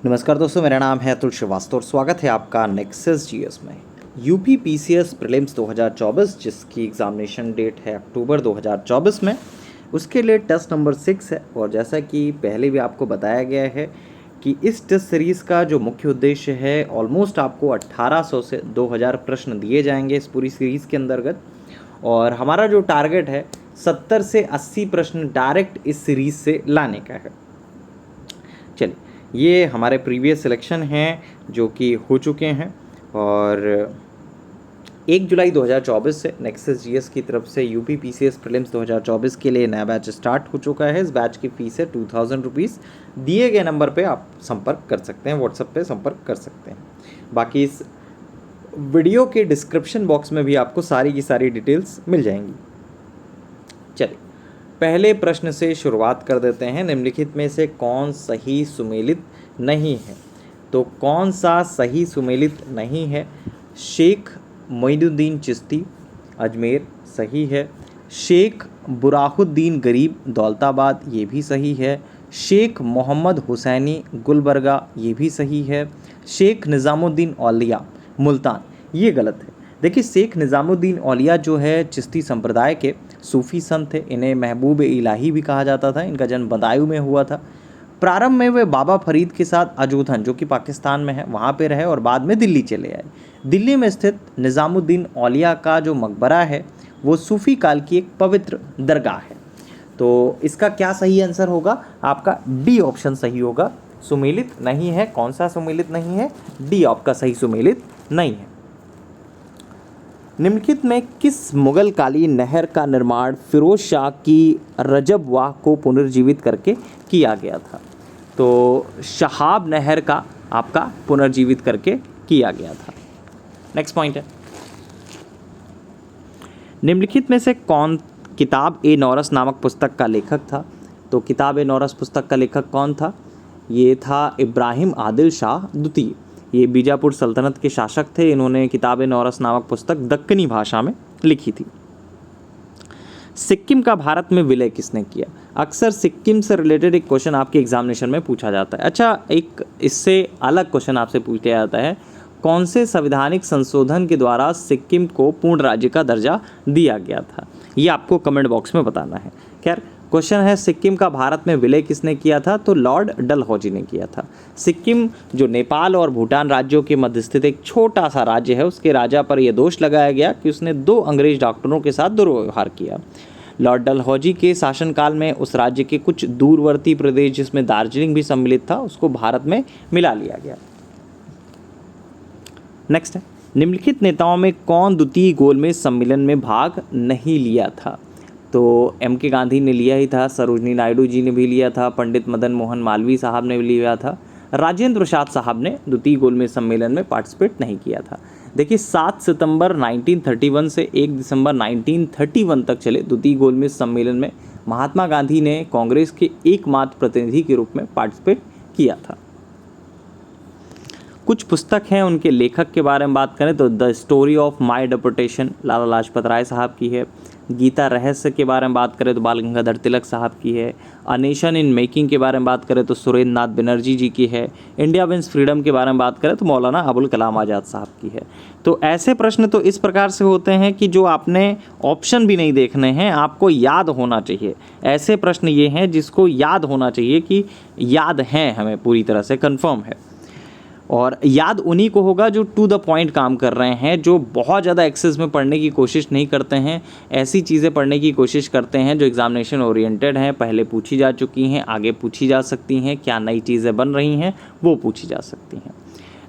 नमस्कार दोस्तों, मेरा नाम है अतुल श्रीवास्तव और स्वागत है आपका नेक्सस जीएस में। यूपी पीसीएस प्रीलिम्स 2024 जिसकी एग्ज़ामिनेशन डेट है अक्टूबर 2024 में, उसके लिए टेस्ट नंबर 6 है। और जैसा कि पहले भी आपको बताया गया है कि इस टेस्ट सीरीज़ का जो मुख्य उद्देश्य है, ऑलमोस्ट आपको 1800 से 2000 प्रश्न दिए जाएंगे इस पूरी सीरीज़ के अंतर्गत। और हमारा जो टारगेट है 70 से 80 प्रश्न डायरेक्ट इस सीरीज़ से लाने का है। चलिए, ये हमारे प्रीवियस सिलेक्शन हैं जो कि हो चुके हैं और 1 जुलाई 2024 से नेक्सस जीएस की तरफ से यूपी पीसीएस प्रीलिम्स 2024 के लिए नया बैच स्टार्ट हो चुका है। इस बैच की फ़ीस है 2000 रुपीज़। दिए गए नंबर पे आप संपर्क कर सकते हैं, व्हाट्सएप पे संपर्क कर सकते हैं। बाकी इस वीडियो के डिस्क्रिप्शन बॉक्स में भी आपको सारी की सारी डिटेल्स मिल जाएंगी। चलिए, पहले प्रश्न से शुरुआत कर देते हैं। निम्नलिखित में से कौन सही सुमेलित नहीं है? तो कौन सा सही सुमेलित नहीं है? शेख मोइनुद्दीन चिश्ती अजमेर सही है। शेख बुराहुद्दीन गरीब दौलताबाद ये भी सही है। शेख मोहम्मद हुसैनी गुलबर्गा ये भी सही है। शेख निज़ामुद्दीन औलिया मुल्तान ये गलत है। देखिए, शेख निज़ामुद्दीन औलिया जो है चिश्ती संप्रदाय के सूफ़ी संत थे। इन्हें महबूब इलाही भी कहा जाता था। इनका जन्म बदायूं में हुआ था। प्रारंभ में वे बाबा फरीद के साथ अजूथन जो कि पाकिस्तान में है वहाँ पे रहे और बाद में दिल्ली चले आए। दिल्ली में स्थित निज़ामुद्दीन औलिया का जो मकबरा है वो सूफ़ी काल की एक पवित्र दरगाह है। तो इसका क्या सही आंसर होगा? आपका डी ऑप्शन सही होगा। सुमेलित नहीं है। कौन सा सुमेलित नहीं है? डी आपका सही सुमेलित नहीं है। निम्नलिखित में किस मुगल कालीन नहर का निर्माण फिरोज शाह की रजबवाह को पुनर्जीवित करके किया गया था? तो शहाब नहर का आपका पुनर्जीवित करके किया गया था। नेक्स्ट पॉइंट है, निम्नलिखित में से कौन किताब ए नौरस नामक पुस्तक का लेखक था? तो किताब ए नौरस पुस्तक का लेखक कौन था? ये था इब्राहिम आदिल शाह द्वितीय। ये बीजापुर सल्तनत के शासक थे। इन्होंने किताब ए नौरस नामक पुस्तक दक्कनी भाषा में लिखी थी। सिक्किम का भारत में विलय किसने किया? अक्सर सिक्किम से रिलेटेड एक क्वेश्चन आपके एग्जामिनेशन में पूछा जाता है। अच्छा, एक इससे अलग क्वेश्चन आपसे पूछा जाता है, कौन से संवैधानिक संशोधन के द्वारा सिक्किम को पूर्ण राज्य का दर्जा दिया गया था? ये आपको कमेंट बॉक्स में बताना है। खैर, क्वेश्चन है सिक्किम का भारत में विलय किसने किया था? तो लॉर्ड डलहौजी ने किया था। सिक्किम जो नेपाल और भूटान राज्यों के मध्य स्थित एक छोटा सा राज्य है, उसके राजा पर यह दोष लगाया गया कि उसने 2 अंग्रेज डॉक्टरों के साथ दुर्व्यवहार किया। लॉर्ड डलहौजी के शासनकाल में उस राज्य के कुछ दूरवर्ती प्रदेश जिसमें दार्जिलिंग भी सम्मिलित था उसको भारत में मिला लिया गया। नेक्स्ट है, निम्नलिखित नेताओं में कौन द्वितीय गोलमेज सम्मेलन में भाग नहीं लिया था? तो M.K. गांधी ने लिया ही था, सरोजनी नायडू जी ने भी लिया था, पंडित मदन मोहन मालवीय साहब ने भी लिया था, राजेंद्र प्रसाद साहब ने द्वितीय गोलमेज सम्मेलन में पार्टिसिपेट नहीं किया था। देखिए, 7 सितंबर 1931 से 1 दिसंबर 1931 तक चले द्वितीय गोलमेज सम्मेलन में महात्मा गांधी ने कांग्रेस के एकमात्र प्रतिनिधि के रूप में पार्टिसिपेट किया था। कुछ पुस्तक हैं, उनके लेखक के बारे में बात करें तो the story of my deportation Lala Lajpat Rai साहब की है। गीता रहस्य के बारे में बात करें तो बाल गंगाधर तिलक साहब की है। अ नेशन इन मेकिंग के बारे में बात करें तो सुरेंद्र नाथ बनर्जी जी की है। इंडिया विंस फ्रीडम के बारे में बात करें तो मौलाना अबुल कलाम आज़ाद साहब की है। तो ऐसे प्रश्न तो इस प्रकार से होते हैं कि जो आपने ऑप्शन भी नहीं देखने हैं, आपको याद होना चाहिए। ऐसे प्रश्न ये हैं जिसको याद होना चाहिए कि याद हैं, हमें पूरी तरह से कन्फर्म है। और याद उन्हीं को होगा जो टू द पॉइंट काम कर रहे हैं, जो बहुत ज़्यादा एक्सेस में पढ़ने की कोशिश नहीं करते हैं, ऐसी चीज़ें पढ़ने की कोशिश करते हैं जो एग्जामिनेशन ओरिएंटेड हैं, पहले पूछी जा चुकी हैं, आगे पूछी जा सकती हैं, क्या नई चीज़ें बन रही हैं वो पूछी जा सकती हैं।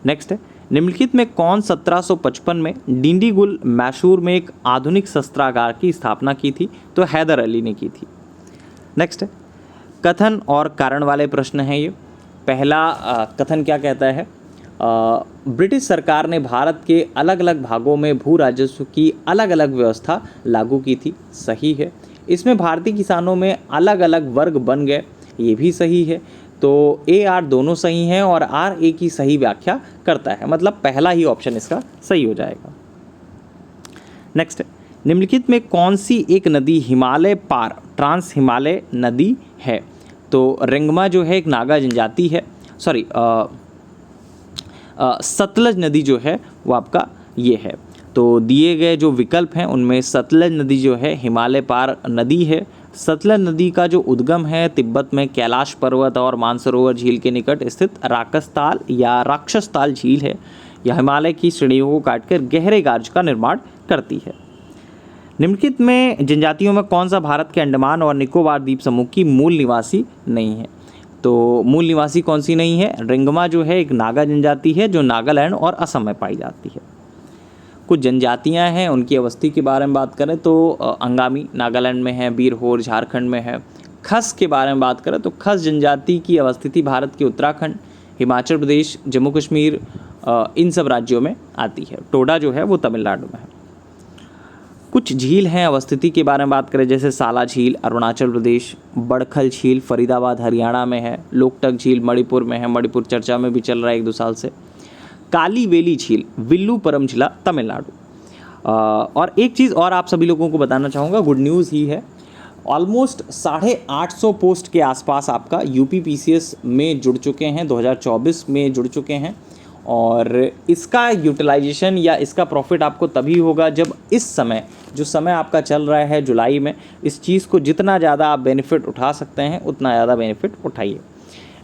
नेक्स्ट है, निम्नलिखित में कौन 1755 में डिंडीगुल मैसूर में एक आधुनिक शस्त्रागार की स्थापना की थी? तो हैदर अली ने की थी। नेक्स्ट है, कथन और कारण वाले प्रश्न हैं ये। पहला कथन क्या कहता है? ब्रिटिश सरकार ने भारत के अलग अलग भागों में भू राजस्व की अलग अलग व्यवस्था लागू की थी। सही है। इसमें भारतीय किसानों में अलग अलग वर्ग बन गए, ये भी सही है। तो ए आर दोनों सही हैं और आर ए की सही व्याख्या करता है, मतलब पहला ही ऑप्शन इसका सही हो जाएगा। नेक्स्ट, निम्नलिखित में कौन सी एक नदी हिमालय पार ट्रांस हिमालय नदी है? तो रेंगमा जो है एक नागा जनजाति है। सॉरी सतलज नदी जो है वो आपका ये है। तो दिए गए जो विकल्प हैं उनमें सतलज नदी जो है हिमालय पार नदी है। सतलज नदी का जो उद्गम है तिब्बत में कैलाश पर्वत और मानसरोवर झील के निकट स्थित राकसताल या राक्षसताल झील है। यह हिमालय की श्रेणियों को काटकर गहरे गार्ज का निर्माण करती है। निम्नलिखित में जनजातियों में कौन सा भारत के अंडमान और निकोबार द्वीप समूह की मूल निवासी नहीं है? तो मूल निवासी कौन सी नहीं है? रिंगमा जो है एक नागा जनजाति है जो नागालैंड और असम में पाई जाती है। कुछ जनजातियां हैं उनकी अवस्थी के बारे में बात करें तो अंगामी नागालैंड में है, बीरहोर झारखंड में है। खस के बारे में बात करें तो खस जनजाति की अवस्थिति भारत के उत्तराखंड, हिमाचल प्रदेश, जम्मू कश्मीर इन सब राज्यों में आती है। टोडा जो है वो तमिलनाडु में है। कुछ झील हैं अवस्थिति के बारे में बात करें जैसे साला झील अरुणाचल प्रदेश, बड़खल झील फरीदाबाद हरियाणा में है, लोकटक झील मणिपुर में है, मणिपुर चर्चा में भी चल रहा है 1-2 साल से। काली वेली झील विल्लुपुरम जिला तमिलनाडु। और एक चीज़ और आप सभी लोगों को बताना चाहूँगा, गुड न्यूज़ ही है, ऑलमोस्ट 850 पोस्ट के आसपास आपका यूपीपीसीएस में जुड़ चुके हैं, 2024 में जुड़ चुके हैं। और इसका यूटिलाइजेशन या इसका प्रॉफिट आपको तभी होगा जब इस समय जो समय आपका चल रहा है जुलाई में, इस चीज़ को जितना ज़्यादा आप बेनिफिट उठा सकते हैं उतना ज़्यादा बेनिफिट उठाइए।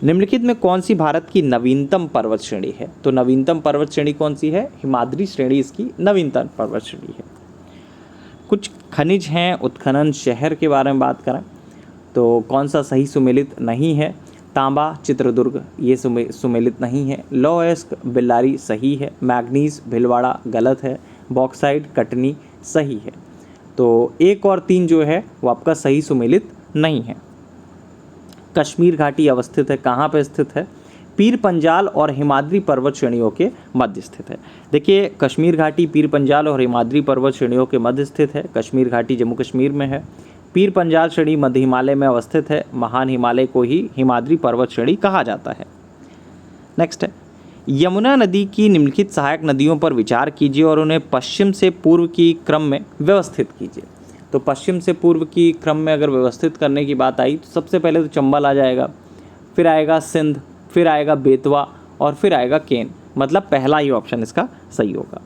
निम्नलिखित में कौन सी भारत की नवीनतम पर्वत श्रेणी है? तो नवीनतम पर्वत श्रेणी कौन सी है? हिमाद्री श्रेणी इसकी नवीनतम पर्वत श्रेणी है। कुछ खनिज हैं उत्खनन शहर के बारे में बात करें तो कौन सा सही सुमेलित नहीं है? तांबा चित्रदुर्ग ये सुमेलित नहीं है। लौहअयस्क बेल्लारी सही है। मैग्नीज भीलवाड़ा गलत है। बॉक्साइट कटनी सही है। तो 1 और 3 जो है वो आपका सही सुमेलित नहीं है। कश्मीर घाटी अवस्थित है, कहाँ पे स्थित है? पीर पंजाल और हिमाद्री पर्वत श्रेणियों के मध्य स्थित है। देखिए कश्मीर घाटी पीर पंजाल और हिमाद्री पर्वत श्रेणियों के मध्य स्थित है। कश्मीर घाटी जम्मू कश्मीर में है। पीर पंजाल श्रेणी मध्य हिमालय में अवस्थित है। महान हिमालय को ही हिमाद्री पर्वत श्रेणी कहा जाता है। नेक्स्ट है, यमुना नदी की निम्नलिखित सहायक नदियों पर विचार कीजिए और उन्हें पश्चिम से पूर्व की क्रम में व्यवस्थित कीजिए। तो पश्चिम से पूर्व की क्रम में अगर व्यवस्थित करने की बात आई तो सबसे पहले तो चंबल आ जाएगा, फिर आएगा सिंध, फिर आएगा बेतवा और फिर आएगा केन। मतलब पहला ही ऑप्शन इसका सही होगा।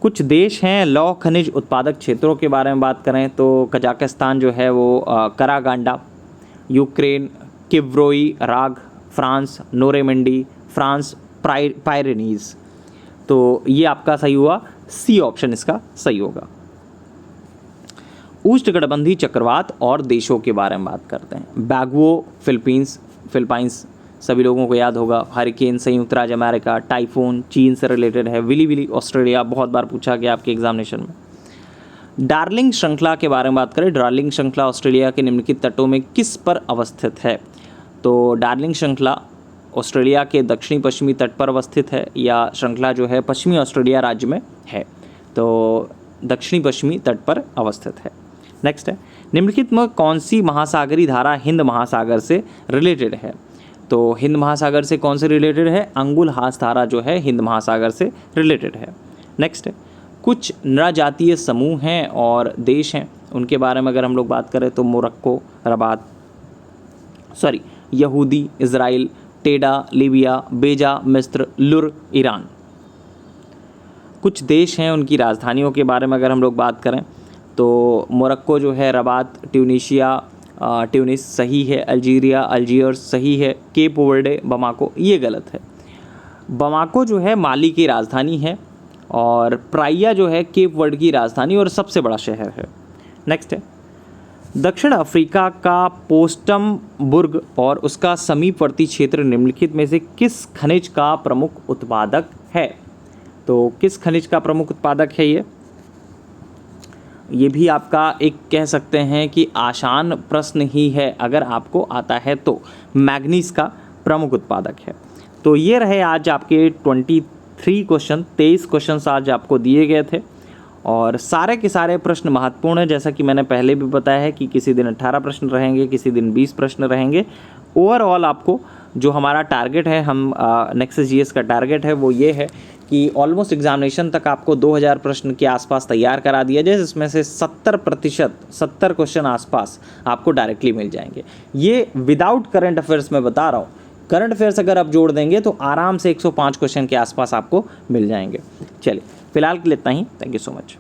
कुछ देश हैं लौह खनिज उत्पादक क्षेत्रों के बारे में बात करें तो कजाकिस्तान जो है वो करागांडा, यूक्रेन किव्रोई राग, फ्रांस नोरेमंडी, फ्रांस पायरेनीज। तो ये आपका सही हुआ, सी ऑप्शन इसका सही होगा। उष्णकटिबंधीय चक्रवात और देशों के बारे में बात करते हैं। बैगुओ फिलीपींस सभी लोगों को याद होगा। हरिकेन संयुक्त राज्य अमेरिका। टाइफून चीन से रिलेटेड है। विली ऑस्ट्रेलिया, बहुत बार पूछा गया आपके एग्जामिनेशन में। डार्लिंग श्रृंखला के बारे में बात करें, डार्लिंग श्रृंखला ऑस्ट्रेलिया के निम्नलिखित तटों में किस पर अवस्थित है? तो डार्लिंग श्रृंखला ऑस्ट्रेलिया के दक्षिणी पश्चिमी तट पर अवस्थित है, या श्रृंखला जो है पश्चिमी ऑस्ट्रेलिया राज्य में है, तो दक्षिणी पश्चिमी तट पर अवस्थित है। नेक्स्ट है, निम्नलिखित में कौन सी महासागरीय धारा हिंद महासागर से रिलेटेड है? तो हिंद महासागर से कौन से रिलेटेड है? अंगुलहास धारा जो है हिंद महासागर से रिलेटेड है। नेक्स्ट है, कुछ नृजातीय समूह हैं और देश हैं, उनके बारे में अगर हम लोग बात करें तो मोरक्को, यहूदी, इज़राइल, टेडा, लीबिया, बेजा, मिस्र, लुर, ईरान। कुछ देश हैं उनकी राजधानियों के बारे में अगर हम लोग बात करें तो मोरक्को जो है रबात, ट्यूनिस सही है, अल्जीरिया अल्जीयर्स सही है, केप वर्डे बमाको ये गलत है। बमाको जो है माली की राजधानी है और प्राइया जो है केप वर्ड की राजधानी और सबसे बड़ा शहर है। नेक्स्ट है, दक्षिण अफ्रीका का पोस्टमबुर्ग और उसका समीपवर्ती क्षेत्र निम्नलिखित में से किस खनिज का प्रमुख उत्पादक है? तो किस खनिज का प्रमुख उत्पादक है ये भी आपका एक कह सकते हैं कि आसान प्रश्न ही है अगर आपको आता है तो। मैग्नीज का प्रमुख उत्पादक है। तो ये रहे आज आपके 23 क्वेश्चन, 23 क्वेश्चन आज आपको दिए गए थे और सारे के सारे प्रश्न महत्वपूर्ण है। जैसा कि मैंने पहले भी बताया है कि किसी दिन 18 प्रश्न रहेंगे, किसी दिन 20 प्रश्न रहेंगे। ओवरऑल आपको जो हमारा टारगेट है, हम नेक्सस जीएस का टारगेट है वो ये है कि ऑलमोस्ट एग्जामिनेशन तक आपको 2000 प्रश्न के आसपास तैयार करा दिया जाए, जिसमें से 70% 70 क्वेश्चन आसपास आपको डायरेक्टली मिल जाएंगे। ये विदाउट करंट अफेयर्स में बता रहा हूँ करंट अफेयर्स अगर आप जोड़ देंगे तो आराम से 105 क्वेश्चन के आसपास आपको मिल जाएंगे। चलिए फिलहाल के लिए इतना ही। Thank you so much.